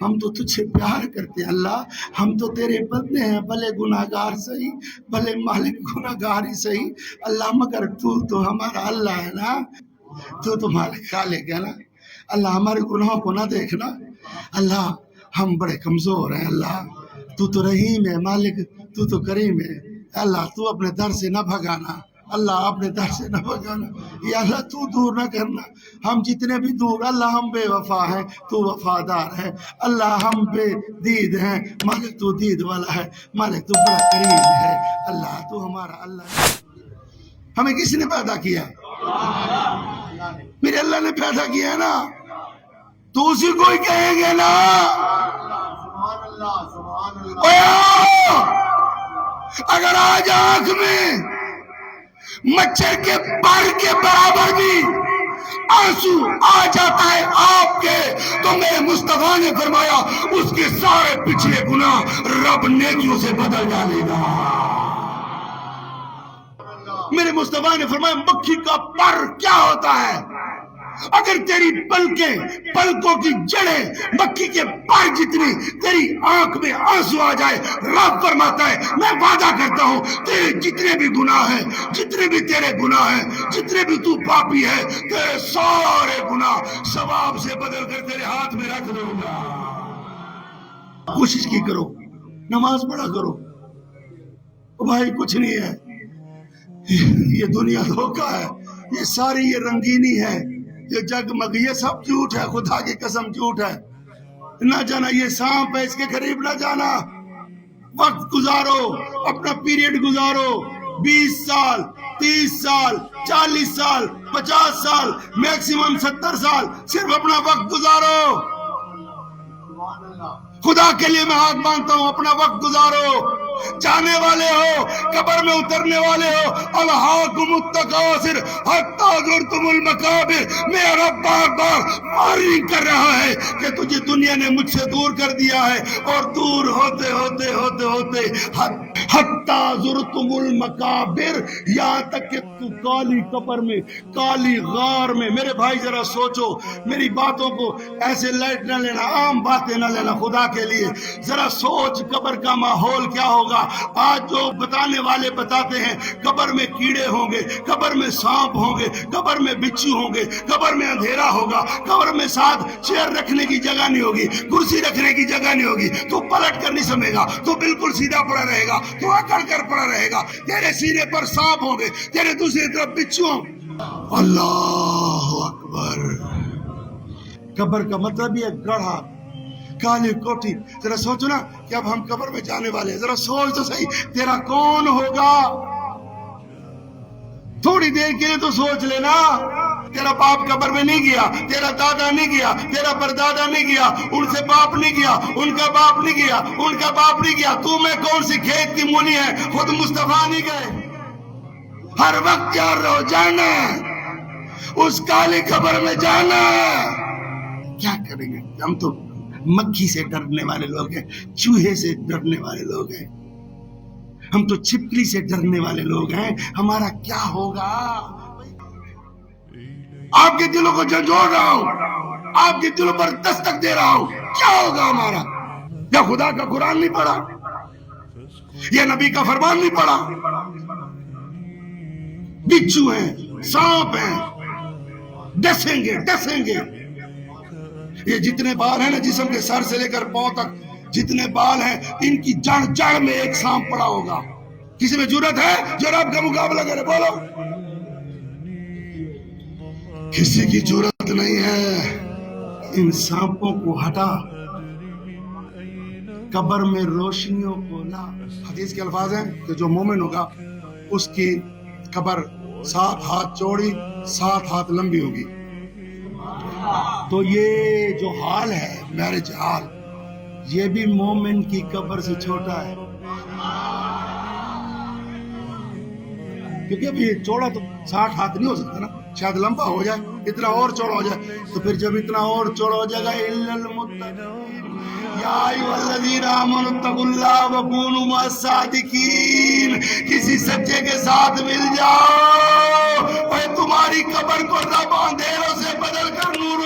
ہم تو تجھ سے پیار کرتے ہیں اللہ، ہم تو تیرے بندے ہیں، بھلے گناہگار صحیح، بھلے مالک گناہگار ہی صحیح اللہ، مگر تو ہمارا اللہ ہے نا، تو تمہارے خالق ہے نا اللہ، ہمارے گناہوں کو نہ دیکھنا اللہ، ہم بڑے کمزور ہیں اللہ، تو رحیم ہے مالک، تو کریم ہے اللہ، تو اپنے در سے نہ بھگانا اللہ، اپنے در سے نہ بھگانا یا اللہ، تو دور نہ کرنا، ہم جتنے بھی دور اللہ، ہم بے وفا ہیں، تو وفادار ہے اللہ، ہم بے دید ہیں مالک، تو دید والا ہے مالک، تو بڑا کریم ہے اللہ، تو ہمارا اللہ ہے۔ ہمیں کس نے پیدا کیا؟ میرے اللہ نے پیدا کیا ہے نا، تو اسی کو ہی کہیں گے نا۔ اگر آج آنکھ میں مچھر کے پر کے برابر بھی آنسو آ جاتا ہے آپ کے، تو میرے مصطفیٰ نے فرمایا اس کے سارے پچھلے گناہ رب نیکیوں سے بدل ڈالے گا۔ میرے مصطفیٰ نے فرمایا مکھی کا پر کیا ہوتا ہے؟ اگر تیری پلکوں کی جڑیں مکھی کے پر جتنی تیری آنکھ میں آنسو آ جائے، رب فرماتا ہے میں وعدہ کرتا ہوں تیرے جتنے بھی گناہ ہیں، جتنے بھی تیرے گناہ ہیں، جتنے بھی تو پاپی ہے، تیرے سارے گناہ ثواب سے بدل کر تیرے ہاتھ میں رکھ دوں گا۔ کوشش کی کرو، نماز پڑھا کرو بھائی، کچھ نہیں ہے، یہ دنیا دھوکہ ہے، یہ ساری یہ رنگینی ہے، یہ جگمگ، یہ سب جھوٹ ہے، خدا کی قسم جھوٹ ہے۔ نہ جانا یہ سانپ ہے، اس کے قریب نہ جانا، وقت گزارو، اپنا پیریڈ گزارو، 20 سال 30 سال 40 سال 50 سال میکسیمم 70 سال صرف اپنا وقت گزارو، خدا کے لیے میں ہاتھ باندھتا ہوں، اپنا وقت گزارو، جانے والے ہو، قبر میں اترنے والے ہو، الہاکم التکاثر حتی زرتم المقابر، میرا رب بار بار وارننگ کر رہا ہے کہ تجھے دنیا نے مجھ سے دور کر دیا ہے، اور دور ہوتے ہوتے ہوتے ہوتے حتی زرتم المقابر، یہاں تک کہ تو کالی قبر میں، کالی غار میں۔ میرے بھائی ذرا سوچو، میری باتوں کو ایسے لائٹ نہ لینا، عام باتیں نہ لینا، خدا کے لیے ذرا سوچ قبر کا ماحول کیا ہوگا۔ آج جو بتانے والے بتاتے ہیں قبر میں کیڑے ہوں گے، قبر میں سانپ ہوں گے، قبر میں بچھو ہوں گے، قبر میں اندھیرا ہوگا، قبر میں ساتھ چیئر رکھنے کی جگہ نہیں ہوگی، کرسی رکھنے کی جگہ نہیں ہوگی، تو پلٹ کر نہیں سمے گا، تو بالکل سیدھا پڑا رہے گا، تو اکڑ کر پڑا رہے گا، تیرے سینے پر سانپ ہوں گے، تیرے دوسری طرف بچھو ہوں۔ اللہ اکبر۔ قبر کا مطلب یہ گڑھا، کالی کوٹھی۔ ذرا سوچو نا کہ اب ہم قبر میں جانے والے ہیں، ذرا سوچ تو صحیح تیرا کون ہوگا، تھوڑی دیر کے لیے تو سوچ لینا۔ تیرا باپ قبر میں نہیں گیا، تیرا دادا نہیں گیا، تیرا پردادا نہیں گیا، ان سے باپ نہیں گیا، ان کا باپ نہیں گیا، ان کا باپ نہیں گیا، تو میں کون سی کھیت کی مونی ہے، خود مصطفیٰ نہیں گئے۔ ہر وقت تیار رہو، جانا اس کالی قبر میں جانا۔ کیا کریں گے ہم؟ تو مکھی سے ڈرنے والے لوگ ہیں، چوہے سے ڈرنے والے لوگ ہیں، ہم تو چھپکلی سے ڈرنے والے لوگ ہیں، ہمارا کیا ہوگا؟ آپ کے دلوں کو جھنجھوڑ رہا ہوں، آپ کے دلوں پر دستک دے رہا ہوں، کیا ہوگا ہمارا؟ یا خدا کا قرآن نہیں پڑھا، یا نبی کا فرمان نہیں پڑھا؟ بچھو ہیں، سانپ ہیں، ڈسیں گے ڈسیں گے۔ یہ جتنے بال ہیں نا جسم کے سر سے لے کر پاؤں تک، جتنے بال ہیں ان کی جڑ جڑ میں ایک سانپ پڑا ہوگا۔ کسی میں جرت ہے جو رب کا مقابلہ کرے؟ بولو، کسی کی جرت نہیں ہے۔ ان سانپوں کو ہٹا، قبر میں روشنیوں کو لا۔ حدیث کے الفاظ ہیں کہ جو مومن ہوگا اس کی قبر 7 ہاتھ چوڑی 7 ہاتھ لمبی ہوگی۔ تو یہ جو حال ہے، میرج حال، یہ بھی مومن کی قبر سے چھوٹا ہے، کیونکہ اب یہ چوڑا تو 60 ہاتھ نہیں ہو سکتا نا، شاید لمبا ہو جائے، اتنا اور چوڑا ہو جائے، تو پھر جب اتنا اور چوڑا ہو جائے گا، الا المتقین یا ایھا الذین آمنوا اتقوا اللہ وکونوا مع الصادقین، کسی سچے کے ساتھ مل جاؤ، اور تمہاری قبر کو رب اندھیروں سے بدل کر نور